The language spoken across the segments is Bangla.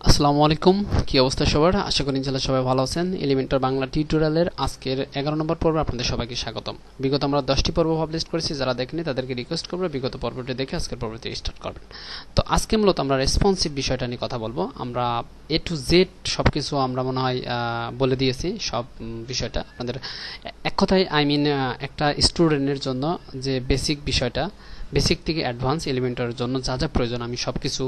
আসসালামু আলাইকুম, কি অবস্থা সবার? আশা করি ইনশাআল্লাহ সবাই ভালো আছেন। এলিমেন্টর বাংলা টিউটোরিয়ালের আজকের 11 নম্বর পর্বে আপনাদের সবাইকে স্বাগতম। বিগত আমরা 10টি পর্ব পাবলিশ করেছি, যারা দেখেনি তাদেরকে রিকোয়েস্ট করব বিগত পর্বটি দেখে আজকের পর্বটি স্টার্ট করবেন। তো আজকে মূলত আমরা রেসপন্সিভ বিষয়টা নিয়ে কথা বলবো। আমরা এ টু জেড সবকিছু আমরা মনে হয় বলে দিয়েছি, সব বিষয়টা আপনাদের এক কথায় একটা স্টুডেন্টের জন্য যে বেসিক বিষয়টা, বেসিক থেকে অ্যাডভান্স এলিমেন্টের জন্য যা যা প্রয়োজন আমি সব কিছু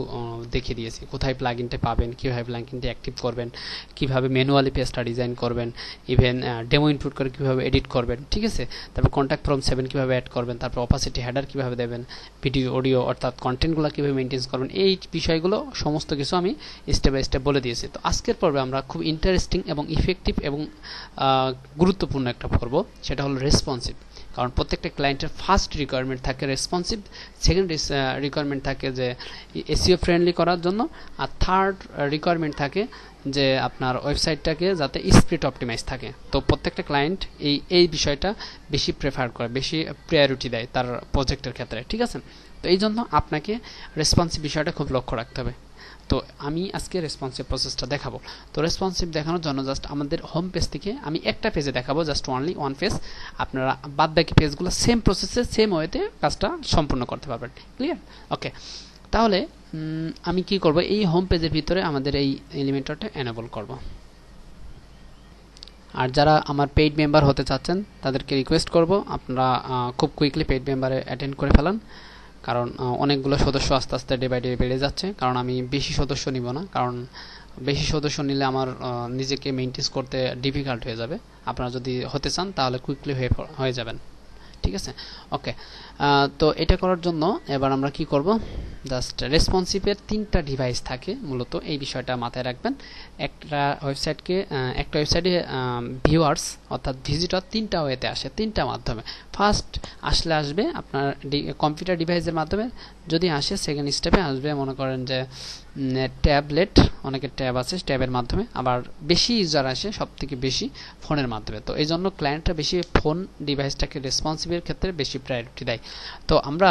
দেখিয়ে দিয়েছি। কোথায় প্লাগইনটা পাবেন, কীভাবে প্লাগইনটা অ্যাক্টিভ করবেন, কীভাবে ম্যানুয়ালি পেজটা ডিজাইন করবেন, ইভেন ডেমো ইনপুট করে কীভাবে এডিট করবেন, ঠিক আছে। তারপর কন্ট্যাক্ট ফ্রম 7 কীভাবে অ্যাড করবেন, তারপর অপাসিটি হেডার কীভাবে দেবেন, ভিডিও অডিও অর্থাৎ কন্টেন্টগুলো কীভাবে মেনটেন করবেন, এই বিষয়গুলো সমস্ত কিছু আমি স্টেপ বাই স্টেপ বলে দিয়েছি। তো আজকের পর্বে আমরা খুব ইন্টারেস্টিং এবং ইফেক্টিভ এবং গুরুত্বপূর্ণ একটা পর্ব, সেটা হলো রেসপন্সিভ। কারণ প্রত্যেকটা ক্লায়েন্টের ফার্স্ট রিকোয়ারমেন্ট থাকে রেসপন্সিভ, সেকেন্ড রিকোয়ারমেন্ট থাকে যে এসইও ফ্রেন্ডলি করার জন্য, আর থার্ড রিকোয়ারমেন্ট থাকে যে আপনার ওয়েবসাইটটাকে যাতে স্প্রিট অপটিমাইজ থাকে। তো প্রত্যেকটা ক্লায়েন্ট এই বিষয়টা বেশি প্রেফার করে, বেশি প্রায়োরিটি দেয় তার প্রজেক্টের ক্ষেত্রে, ঠিক আছে। তো এই জন্য আপনাকে রেসপন্সিভ বিষয়টা খুব লক্ষ্য রাখতে হবে। তো আমি আজকে রেসপন্সিভ প্রসেসটা দেখাবো। তো রেসপন্সিভ দেখানোর জন্য জাস্ট আমাদের হোম পেজ থেকে আমি একটা পেজে দেখাবো, জাস্ট অনলি ওয়ান পেজ। আপনারা বাদ বাকি পেজগুলো সেম প্রসেসে সেম ওয়েতে কাজটা সম্পূর্ণ করতে পারবেন। ক্লিয়ার? ওকে, তাহলে আমি কি করব, এই হোম পেজের ভিতরে আমাদের এই এলিমেন্টরটা এনেবল করব। আর যারা আমার পেইড মেম্বার হতে চাচ্ছেন তাদেরকে রিকোয়েস্ট করব আপনারা খুব কুইকলি পেইড মেম্বারে অ্যাটেন্ড করে ফেলান, কারণ অনেকগুলো সদস্য আস্তে আস্তে ডে বাই ডে বেড়ে যাচ্ছে। কারণ আমি বেশি সদস্য নিব না, কারণ বেশি সদস্য নিলে আমার নিজেকে মেইনটেইন করতে ডিফিকাল্ট হয়ে যাবে। আপনারা যদি হতে চান তাহলে কুইকলি হয়ে যাবেন, ঠিক আছে। ওকে, তো এটা করার জন্য এবার আমরা কি করব, জাস্ট রেসপন্সিভের 3টা ডিভাইস থাকে মূলত, এই বিষয়টা মাথায় রাখবেন। একটা ওয়েবসাইটে ভিউয়ার্স অর্থাৎ ভিজিটর 3টা ওয়েতে আসে, 3টা মাধ্যমে। ফার্স্ট আসবে আপনার কম্পিউটার ডিভাইসের মাধ্যমে, যদি আসে সেকেন্ড স্টেপে আসবে মনে করেন যে ট্যাবলেট, অনেকের ট্যাব আছে, ট্যাবের মাধ্যমে। আবার বেশি ইউজার আসে সব থেকে বেশি ফোনের মাধ্যমে। তো এই জন্য ক্লায়েন্টরা বেশি ফোন ডিভাইসটাকে রেসপন্সিভের ক্ষেত্রে বেশি প্রায়োরিটি দেয়। তো আমরা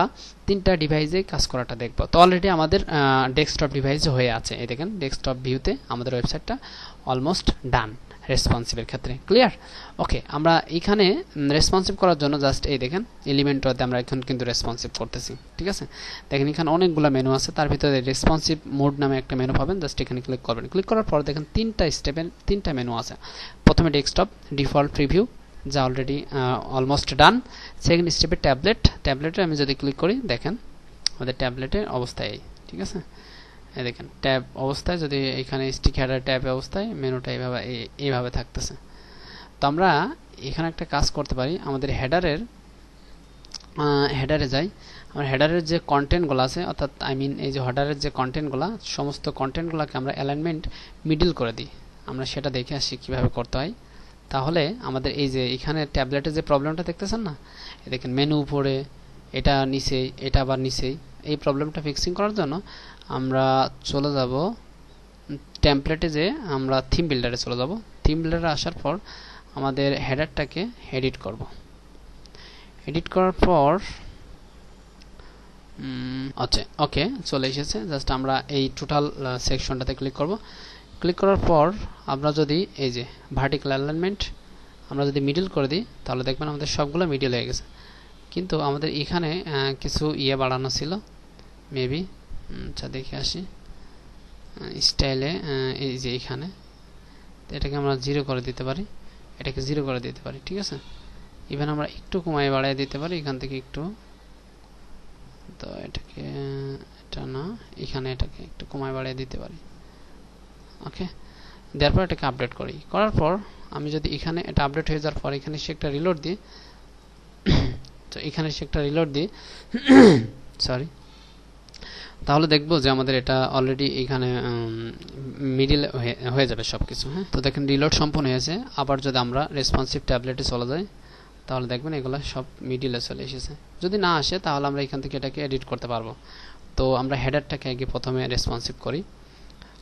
3টা ডিভাইসে কাজ করাটা দেখব। তো অলরেডি আমাদের ডেস্কটপ ডিভাইসে হয়ে আছে, এই দেখেন ডেস্কটপ ভিউতে আমাদের ওয়েবসাইটটা অলমোস্ট ডান রেসপন্সিভের ক্ষেত্রে। ক্লিয়ার? ওকে, আমরা এখানে রেসপন্সিভ করার জন্য জাস্ট এই দেখেন এলিমেন্টরতে আমরা এখন কিন্তু রেসপন্সিভ করতেছি, ঠিক আছে। দেখেন এখানে অনেকগুলো মেনু আছে, তার ভিতরে রেসপন্সিভ মোড নামে একটা মেনু পাবেন, জাস্ট এখানে ক্লিক করবেন। ক্লিক করার পর দেখেন 3টা স্টেপের 3টা মেনু আছে। প্রথমে ডেস্কটপ ডিফল্ট প্রিভিউ, যা অলরেডি অলমোস্ট ডান। সেকেন্ড স্টেপে ট্যাবলেটে আমি যদি ক্লিক করি, দেখেন আমাদের ট্যাবলেটের অবস্থায়, ঠিক আছে। এই দেখেন ট্যাব অবস্থায়, যদি এখানে স্টিক হেডার ট্যাব অবস্থায় মেনুটা এইভাবে থাকতেছে। তো আমরা এখানে একটা কাজ করতে পারি, আমাদের হেডারে যাই। আমার হেডারের যে কন্টেন্টগুলো আছে, অর্থাৎ এই যে হেডারের যে কন্টেন্টগুলো, সমস্ত কন্টেন্টগুলোকে আমরা অ্যালাইনমেন্ট মিডল করে দিই। আমরা সেটা দেখে আসি কিভাবে করতে হয়। তাহলে আমাদের এই যে এখানে ট্যাবলেটের যে প্রবলেমটা দেখতেছেন না, দেখেন মেনু উপরে, এটা নিচেই, এটা আবার নিচেই। এই প্রবলেমটা ফিক্সিং করার জন্য আমরা চলে যাব টেমপ্লেটে, যে আমরা থিম বিল্ডারে চলে যাব। থিম বিল্ডারে আসার পর আমাদের হেডারটাকে এডিট করব। এডিট করার পর আচ্ছা, ওকে চলে এসেছে। জাস্ট আমরা এই টোটাল সেকশনটাতে ক্লিক করব। ক্লিক করার পর আমরা যদি এই যে ভার্টিক্যাল অ্যালাইনমেন্ট আমরা যদি মিডল করে দিই, তাহলে দেখবেন আমাদের সবগুলো মিডল হয়ে গেছে। কিন্তু আমাদের এখানে কিছু বাড়ানো ছিল মেবি। আচ্ছা দেখে আসি স্টাইলে, এই যে এখানে এটাকে আমরা 0 করে দিতে পারি, এটাকে 0 করে দিতে পারি, ঠিক আছে। ইভেন আমরা একটু কমায় বাড়ায় দিতে পারি এখান থেকে একটু। তো এটা না, এখানে এটাকে একটু কমায় বাড়ায় দিতে পারি। ওকে, দেওয়ার পর এটাকে আপডেট করি। করার পর আমি যদি এখানে এটা আপডেট হয়ে যাওয়ার পর এখানে সে একটা রিলোড দিই, তো এখানে সে একটা রিলোড দিই সরি, তাহলে দেখবো যে আমাদের এটা অলরেডি এখানে মিডল হয়ে যাবে সবকিছু। হ্যাঁ, তো দেখেন রিলোড সম্পূর্ণ হয়েছে। আবার যদি আমরা রেসপন্সিভ ট্যাবলেটে চলে যাই, তাহলে দেখবেন এগুলো সব মিডলে চলে এসেছে। যদি না আসে তাহলে আমরা এখান থেকে এটাকে এডিট করতে পারবো। তো আমরা হেডারটাকে আগে প্রথমে রেসপন্সিভ করি।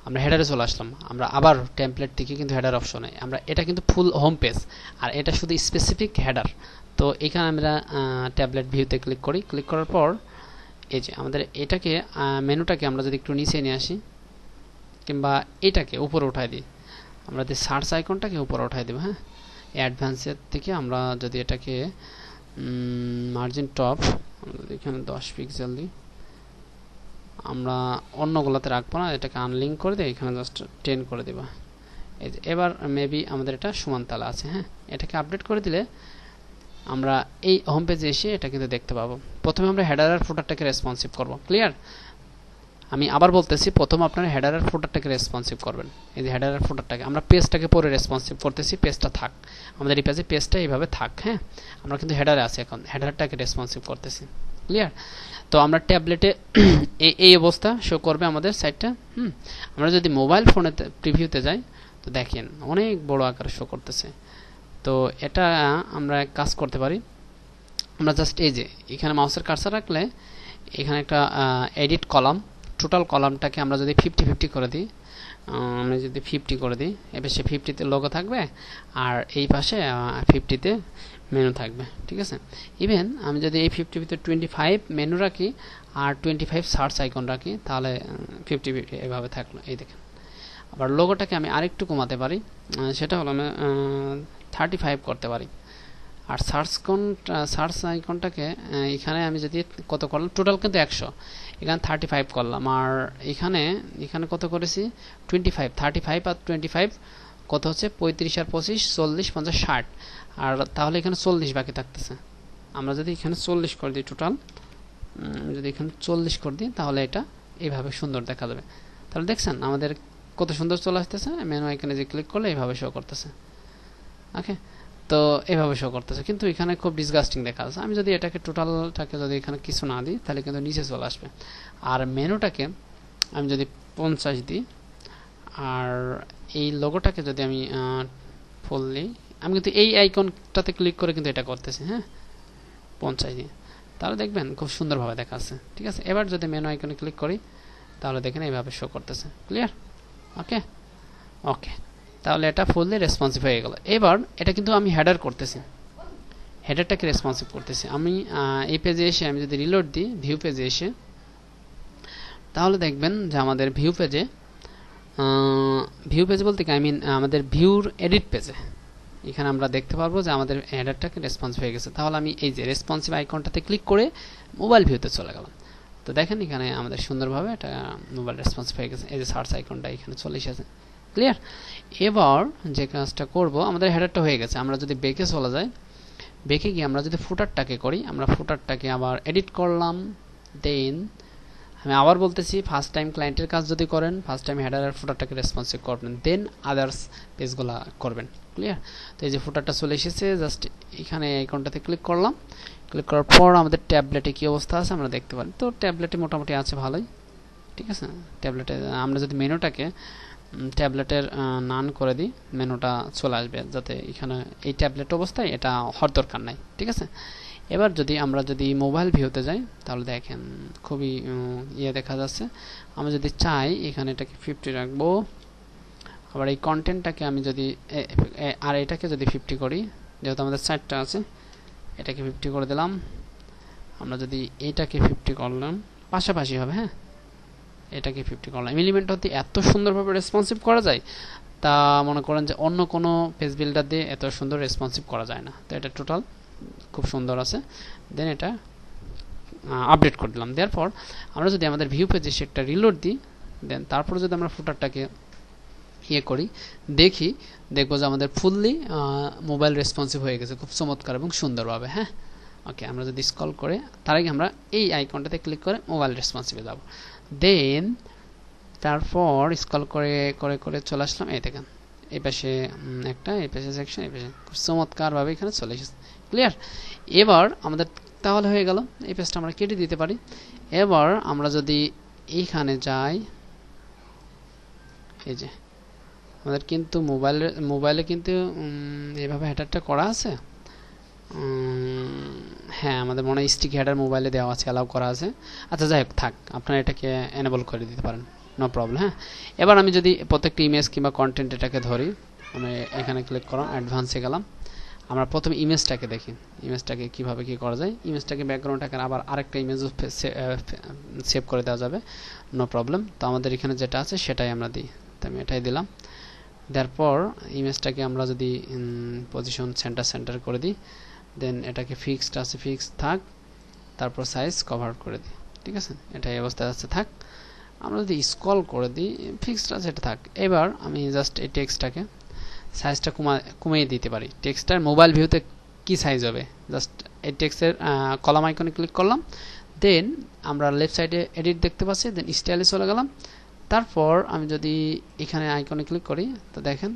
আমরা হেডারে চলে আসলাম, আমরা আবার টেমপ্লেট থেকে কিন্তু হেডার অপশনে, আমরা এটা কিন্তু ফুল হোম পেজ, আর এটা শুধু স্পেসিফিক হেডার। তো এখানে আমরা ট্যাবলেট ভিউতে ক্লিক করি। ক্লিক করার পর এই যে আমাদের এটাকে মেনুটাকে আমরা যদি একটু নিচে নিয়ে আসি, কিংবা এটাকে উপরে উঠাই দিই, আমরা যদি সার্চ আইকনটাকে উপরে উঠাই দেব। হ্যাঁ, অ্যাডভান্সের থেকে আমরা যদি এটাকে মার্জিন টপ এখানে 10 পিক্সেল দিই, আমরা অন্যগুলোতে রাখবো না, এটাকে আনলিঙ্ক করে দিই, এখানে জাস্ট 10 করে দেব। এবার মেবি আমাদের এটা সমান তালে আছে। হ্যাঁ, এটাকে আপডেট করে দিলে আমরা এই হোম পেজে এসে এটা কিন্তু দেখতে পাবো। প্রথমে আমরা হেডার আর ফুটারটাকে রেসপন্সিভ করব। ক্লিয়ার? আমি আবার বলতেছি, প্রথম আপনারা হেডার আর ফুটারটাকে রেসপন্সিভ করবেন। এই যে হেডার আর ফুটারটাকে আমরা পেজটাকে পরে রেসপন্সিভ করতেছি, পেজটা থাক আমাদের এই পেজে, পেজটা এইভাবে থাক। হ্যাঁ, আমরা কিন্তু হেডারে আছি, এখন হেডারটাকে রেসপন্সিভ করতেছি। ক্লিয়ার? তো আমরা ট্যাবলেটে এই অবস্থা শো করবে আমাদের সাইটটা। আমরা যদি মোবাইল ফোনে প্রিভিউতে যাই তো দেখেন অনেক বড় আকারে শো করতেছে। তো এটা আমরা এক কাজ করতে পারি, আমরা জাস্ট এই যে এখানে মাউসের কার্সার রাখলে এখানে একটা এডিট কলাম, টোটাল কলামটাকে আমরা যদি 50-50 করে দিই, আমরা যদি 50 করে দিই, এবার সে 50-তে লোগো থাকবে আর এই পাশে 50-তে মেনু থাকবে। ঠিক আছে? ইভেন আমি যদি এই 50 ভিতরে 25 মেনু রাখি আর 25 সার্চ আইকন রাখি, তাহলে 50-50 এভাবে থাকলো। এই দেখেন, আবার লোগোটাকে আমি আরেকটু কমাতে পারি, সেটা হলো আমি 35 করতে পারি। আর সার্চ আইকনটাকে এখানে আমি যদি কত করলাম, টোটাল কিন্তু 100, এখানে 35 করলাম। আর এখানে কত করেছি, 25, 35 আর 25 কত হচ্ছে, 35 আর 25 40, 50, 60, আর তাহলে এখানে 40 বাকি থাকতেছে। আমরা যদি এখানে 40 করে দিই, টোটাল যদি এখানে 40 করে দিই, তাহলে এটা এইভাবে সুন্দর দেখা যাবে। তাহলে দেখছেন আমাদের কত সুন্দর চলে আসতেছে, মেনু আইকনে যে ক্লিক করলে এইভাবে শো করতেছে। ওকে, তো এইভাবে শো করতেছে, কিন্তু এখানে খুব ডিসগাস্টিং দেখা যাচ্ছে। আমি যদি এটাকে টোটালটাকে যদি এখানে কিছু না দিই, তাহলে কিন্তু নিচে চলে আসবে। আর মেনুটাকে আমি যদি 50 দিই, আর এই লোগোটাকে যদি আমি ফুল দিই, আমি কিন্তু এই আইকনটাতে ক্লিক করে কিন্তু এটা করতেছি। হ্যাঁ, 50 দিই, তাহলে দেখবেন খুব সুন্দরভাবে দেখা আছে। ঠিক আছে? এবার যদি মেনু আইকনে ক্লিক করি, তাহলে দেখেন এইভাবে শো করতেছে। ক্লিয়ার? ওকে ওকে, তাহলে এটা ফুললি রেসপন্সিভ হয়ে গেল। এবার এটা কিন্তু আমি হেডার করতেছি, হেডারটাকে রেসপন্সিভ করতেছি। আমি এই পেজে এসে আমি যদি রিলোড দিই, ভিউ পেজে এসে, তাহলে দেখবেন যে আমাদের ভিউ পেজে বলতে কি, আই মিন আমাদের ভিউর এডিট পেজে এখানে আমরা দেখতে পারবো যে আমাদের হেডারটাকে রেসপন্সিভ হয়ে গেছে। তাহলে আমি এই যে রেসপন্সিভ আইকনটাতে ক্লিক করে মোবাইল ভিউতে চলে গেলাম। তো দেখেন এখানে আমাদের সুন্দরভাবে এটা মোবাইল রেসপন্সিভ হয়ে গেছে। এই যে সার্চ আইকনটা এখানে চলে এসেছে। ক্লিয়ার? এবার যে কাজটা করব, আমাদের হেডারটা হয়ে গেছে। আমরা যদি বেকে চলে যাই, বেকে গিয়ে আমরা যদি ফুটারটাকে করি, আমরা ফুটারটাকে আবার এডিট করলাম। দেন আমি আবার বলতেছি, ফার্স্ট টাইম ক্লায়েন্টের কাজ যদি করেন, ফার্স্ট টাইম হেডার আর ফুটারটাকে রেসপন্সিভ করবেন, দেন আদার্স পেজগুলো করবেন। ক্লিয়ার? তো এই যে ফুটারটা চলে এসেছে, জাস্ট এখানে আইকনটাতে ক্লিক করলাম। ক্লিক করার পর আমাদের ট্যাবলেটে কি অবস্থা আছে আমরা দেখতে পারি। তো ট্যাবলেটে মোটামুটি আছে ভালোই। ঠিক আছে? ট্যাবলেটে আমরা যদি মেনুটাকে ট্যাবলেটের নান করে দিই, মেনুটা চলে আসবে, যাতে এখানে এই ট্যাবলেট অবস্থায় এটা হওয়ার দরকার নাই। ঠিক আছে? এবার আমরা যদি মোবাইল ভিউতে যাই, তাহলে দেখেন খুবই দেখা যাচ্ছে। আমি যদি চাই এখানে এটাকে 50 রাখবো, আবার এই কন্টেন্টটাকে আমি যদি আর এটাকে যদি 50 করি, যেহেতু আমাদের সাইটটা আছে, এটাকে 50 করে দিলাম। আমরা যদি এটাকে 50 করলাম, পাশাপাশি হবে। হ্যাঁ, এটাকে 50 করলাম। এলিমেন্টর দিয়ে এত সুন্দরভাবে রেসপন্সিভ করা যায়, তা মনে করেন যে অন্য কোনো পেজ বিল্ডার দিয়ে এত সুন্দর রেসপন্সিভ করা যায় না। তো এটা টোটাল খুব সুন্দর আছে। দেন এটা আপডেট করে দিলাম। দেওয়ার পর আমরা যদি আমাদের ভিউ পেজে সেটা রিলোড দিই, দেন তারপর যদি আমরা ফুটারটাকে করি, দেখবো যে আমাদের ফুললি মোবাইল রেসপন্সিভ হয়ে গেছে, খুব চমৎকার এবং সুন্দরভাবে। হ্যাঁ, ওকে, আমরা যদি স্ক্রল করে তার আগে আমরা এই আইকনটাতে ক্লিক করে মোবাইল রেসপন্সিভে যাব। দেন তারপর স্ক্রল করে করে করে চলে আসলাম। এই দেখেন এই পাশে একটা, এই পাশে সেকশন, এই পাশে খুব চমৎকারভাবে এখানে চলে এসেছে। ক্লিয়ার? এবার আমাদের তাহলে হয়ে গেল, এই পেজটা আমরা কেটে দিতে পারি। এবার আমরা যদি এইখানে যাই, এই যে আমাদের কিন্তু মোবাইলে কিন্তু এইভাবে হেডারটা করা আছে। হ্যাঁ, আমাদের মনে হয় স্টিক হেডার মোবাইলে দেওয়া আছে, অ্যালাউ করা আছে। আচ্ছা, যাই হোক, থাক, আপনারা এটাকে এনেবল করে দিতে পারেন, নো প্রবলেম। হ্যাঁ, এবার আমি যদি প্রত্যেকটা ইমেজ কিংবা কন্টেন্ট এটাকে ধরি, আমি এখানে ক্লিক করলাম, অ্যাডভান্সে গেলাম। আমরা প্রথমে ইমেজটাকে দেখি, ইমেজটাকে কিভাবে কি করা যায়। ইমেজটাকে ব্যাকগ্রাউন্ড আকারে আবার আরেকটা ইমেজ সেভ করে দেওয়া যাবে, নো প্রবলেম। তো আমাদের এখানে যেটা আছে সেটাই আমরা দিই। তো আমি এটাই দিলাম। তারপর ইমেজটাকে আমরা যদি পজিশন সেন্টার করে দিই, দেন এটাকে ফিক্সড আছে ফিক্স থাক, তারপর সাইজ কভার করে দিই। ঠিক আছে, এটা এই অবস্থায় আছে থাক। আমরা যদি স্ক্রল করে দিই ফিক্সড আছে এটা থাক। এবার আমি জাস্ট এই টেক্সটটাকে সাইজটা কমিয়ে দিতে পারি। টেক্সটার মোবাইল ভিউতে কি সাইজ হবে, জাস্ট এই টেক্সটের কলাম আইকনে ক্লিক করলাম, দেন আমরা লেফট সাইডে এডিট দেখতে পাচ্ছি, দেন স্টাইলে চলে গেলাম। তারপর আমি যদি এখানে আইকনে ক্লিক করি তো দেখেন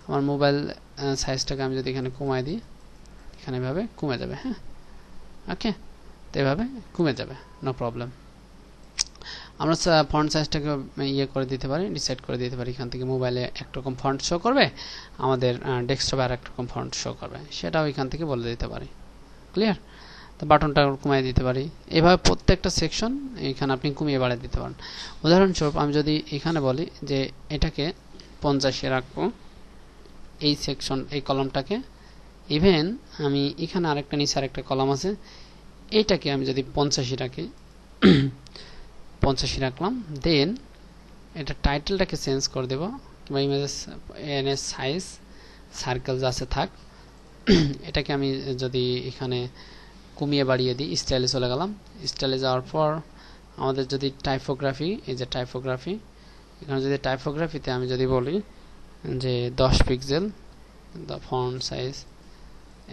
আমার মোবাইল সাইজটাকে আমি যদি এখানে কমাই দিই, এখানে এভাবে কমে যাবে। হ্যাঁ, ওকে, তো এভাবে কমে যাবে, নো প্রবলেম। আমরা ফন্ট সাইজটাকে ইয়ে করে দিতে পারি, ডিসাইড করে দিতে পারি। এখান থেকে মোবাইলে একরকম ফন্ট শো করবে, আমাদের ডেস্কটপে আর একরকম ফন্ট শো করবে, সেটাও এখান থেকে বলে দিতে পারি। ক্লিয়ার? তো বাটনটা কমিয়ে দিতে পারি। এভাবে প্রত্যেকটা সেকশন এখানে আপনি কমিয়ে বাড়িয়ে দিতে পারেন। উদাহরণস্বরূপ আমি যদি এখানে বলি যে এটাকে 50-এ রাখবো, এই সেকশন এই কলামটাকে, ইভেন আমি এখানে আরেকটা নিচে আরেকটা কলাম আছে, এইটাকে আমি যদি 85 রাখি 85 রাখলাম, দেন এটা টাইটেলটাকে চেঞ্জ করে দেব, কিংবা ইমেজেস এনএস সাইজ সার্কেল যা আছে থাক। এটাকে আমি যদি এখানে কমিয়ে বাড়িয়ে দিই, স্টাইলে চলে গেলাম। স্টাইলে যাওয়ার পর আমাদের যদি টাইপোগ্রাফি, এই যে টাইপোগ্রাফি, এখানে যদি টাইপোগ্রাফিতে আমি যদি বলি যে 10 পিক্সেল দ্য ফন্ট সাইজ,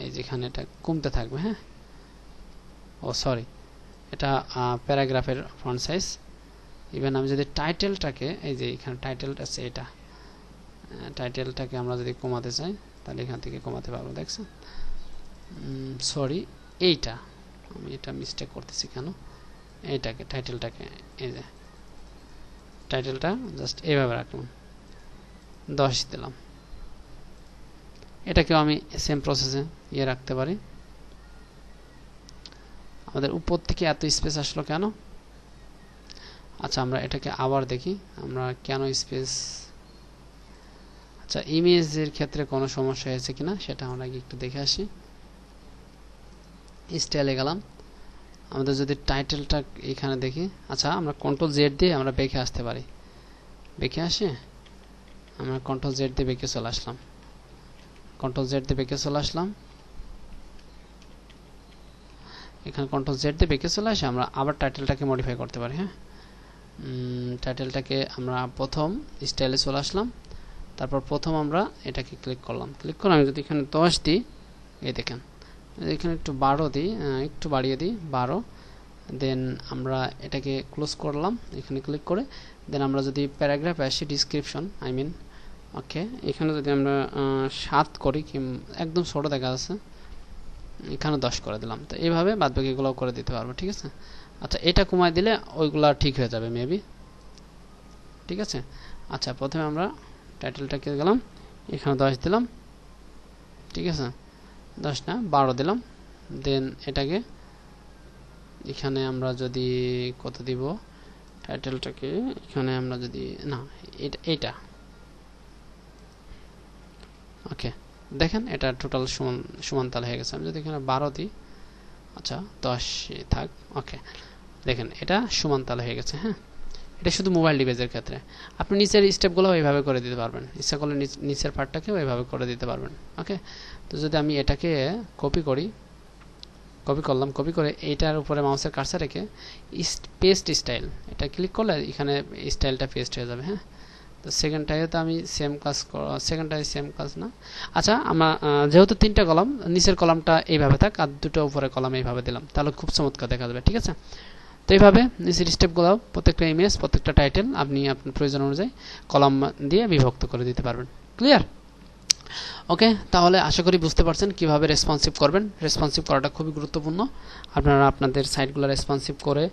এই যেখানে এটা কমতে থাকবে। হ্যাঁ, ও সরি, এটা প্যারাগ্রাফের ফন্ট সাইজ। ইভেন আমি যদি টাইটেলটাকে, এই যে এখানে টাইটেলটা আছে, এটা টাইটেলটাকে আমরা যদি কমাতে চাই তাহলে এখান থেকে কমাতে পারবো। দেখছেন, সরি, এইটা আমি এটা মিস্টেক করতেছি কেন, এইটাকে টাইটেলটাকে, এই যে টাইটেলটা জাস্ট এইভাবে রাখলাম, 10 দিলাম। এটাকেও আমি সেম প্রসেসে ইয়ে রাখতে পারি। আমাদের উপর থেকে এত স্পেস আসলো কেন? আচ্ছা, আমরা এটাকে আবার দেখি আমরা কেন স্পেস, আচ্ছা ইমেজের ক্ষেত্রে কোনো সমস্যা হয়েছে কিনা সেটা আমরা একটু দেখে আসি। স্টাইলে গেলাম, আমাদের যদি টাইটেলটা এখানে দেখি, আচ্ছা আমরা কন্ট্রোল জেড দিয়ে আমরা বেঁকে আসতে পারি। বেঁকে আসি, আমরা কন্ট্রোল জেড দিয়ে বেঁকে চলে আসলাম, কন্ট্রোল জেড দিয়ে বেঁকে চলে আসলাম। এখানে কন্ট্রোল জেড দিয়ে বেঁকে চলে আসে আমরা আবার টাইটেলটাকে মডিফাই করতে পারি। হ্যাঁ, টাইটেলটাকে আমরা প্রথম স্টাইলে চলে আসলাম, তারপর প্রথম আমরা এটাকে ক্লিক করলাম। ক্লিক করে আমি যদি এখানে 10 দিই, এই দেখেন এখানে একটু 12 দিই, একটু বাড়িয়ে দিই 12, দেন আমরা এটাকে ক্লোজ করলাম এখানে ক্লিক করে। দেন আমরা যদি প্যারাগ্রাফে আসি, ডিসক্রিপশন ওকে, এখানে যদি আমরা 7 করি, কি একদম ছোট দেখা যাচ্ছে, এখানে 10 করে দিলাম। তো এইভাবে বাদবাকিগুলো করে দিতে পারবো। ঠিক আছে, আচ্ছা এটা কমায় দিলে ওইগুলা ঠিক হয়ে যাবে মেবি। ঠিক আছে, আচ্ছা প্রথমে আমরা টাইটেলটাকে গেলাম, এখানে 10 দিলাম। ঠিক আছে, 10 না 12 দিলাম। দেন এটাকে এখানে আমরা যদি কত দিব, টাইটেলটাকে এখানে আমরা যদি না এটা ওকে, দেখেন এটা টোটাল সমান তাল হয়ে গেছে। আমি যদি এখানে 12 দিই, আচ্ছা 10 থাক, ওকে, দেখেন এটা সমান তাল হয়ে গেছে। হ্যাঁ, এটা শুধু মোবাইল ডিভাইসের ক্ষেত্রে। আপনি নিচের স্টেপগুলো এইভাবে করে দিতে পারবেন, ইচ্ছা করলে নিচের পার্টটাকেও এইভাবে করে দিতে পারবেন। ওকে, তো যদি আমি এটাকে কপি করি, কপি করলাম, কপি করে এইটার উপরে মাউসের কার্সার রেখে পেস্ট স্টাইল এটা ক্লিক করলে এখানে স্টাইলটা পেস্ট হয়ে যাবে। হ্যাঁ, তো সেকেন্ডটায় তো আমি সেম কাজ, সেকেন্ডটায় সেম কাজ না। আচ্ছা আমার যেহেতু 3টা কলাম, নিচের কলামটা এইভাবে থাক আর 2টো উপরে কলাম এইভাবে দিলাম, তাহলে খুব চমৎকার দেখা যাবে। ঠিক আছে, তো এইভাবে নিচের স্টেপগুলো প্রত্যেকটা ইমেজ, প্রত্যেকটা টাইটেল আপনি আপনার প্রয়োজন অনুযায়ী কলাম দিয়ে বিভক্ত করে দিতে পারবেন। ক্লিয়ার? ওকে, তাহলে আশা করি বুঝতে পারছেন কিভাবে রেসপন্সিভ করবেন। রেসপন্সিভ করাটা খুবই গুরুত্বপূর্ণ। আপনারা আপনাদের সাইটগুলো রেসপন্সিভ করে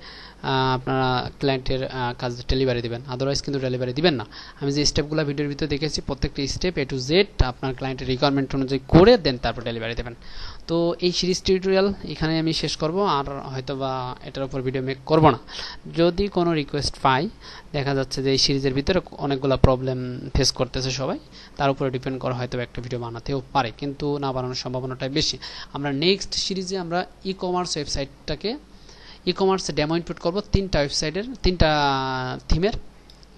আপনারা ক্লায়েন্টের কাজ ডেলিভারি দিবেন, আদারওয়াইজ কিন্তু ডেলিভারি দিবেন না। আমি যে স্টেপগুলো ভিডিওর ভিতরে দেখেছি প্রত্যেকটা স্টেপ A to Z আপনার ক্লায়েন্টের রিকোয়ারমেন্ট অনুযায়ী করে দেন তারপর ডেলিভারি দেবেন। তো এই সিরিজ টিউটোরিয়াল এখানে আমি শেষ করব, আর হয়তো বা এটার উপর ভিডিও মেক করব না। যদি কোনো রিকোয়েস্ট পাই, দেখা যাচ্ছে যে এই সিরিজের ভিতরে অনেকগুলো প্রবলেম ফেস করতেছে সবাই, তার উপরে ডিপেন্ড করে হয়তো একটা ভিডিও বানাতেও পারে, কিন্তু না বানানোর সম্ভাবনাটাই বেশি। আমরা নেক্সট সিরিজে আমরা ই কমার্স ওয়েবসাইটটাকে ই কমার্সে ডেমো ইনপুট করব 3টা ওয়েবসাইটের 3টা থিমের।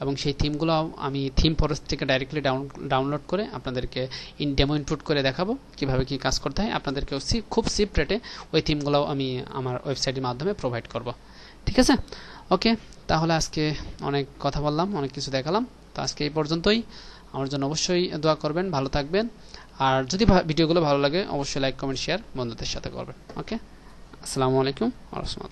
এবং সেই থিমগুলো আমি থিম ফরেস্ট থেকে ডাইরেক্টলি ডাউনলোড করে আপনাদেরকে ডেমো ইনপুট করে দেখাবো কিভাবে কি কাজ করতে হয়। আপনাদেরকে খুব চিপ রেটে ওই থিমগুলো আমি আমার ওয়েবসাইটের মাধ্যমে প্রোভাইড করব। ঠিক আছে, ওকে। তাহলে আজকে অনেক কথা বললাম, অনেক কিছু দেখালাম। তো আজকে এই পর্যন্তই। আমার জন্য অবশ্যই দোয়া করবেন, ভালো থাকবেন। আর যদি ভিডিওগুলো ভালো লাগে অবশ্যই লাইক কমেন্ট শেয়ার বন্ধুদের সাথে করবেন। ওকে, আসসালামু আলাইকুম ওয়া রাহমাতুল্লাহ।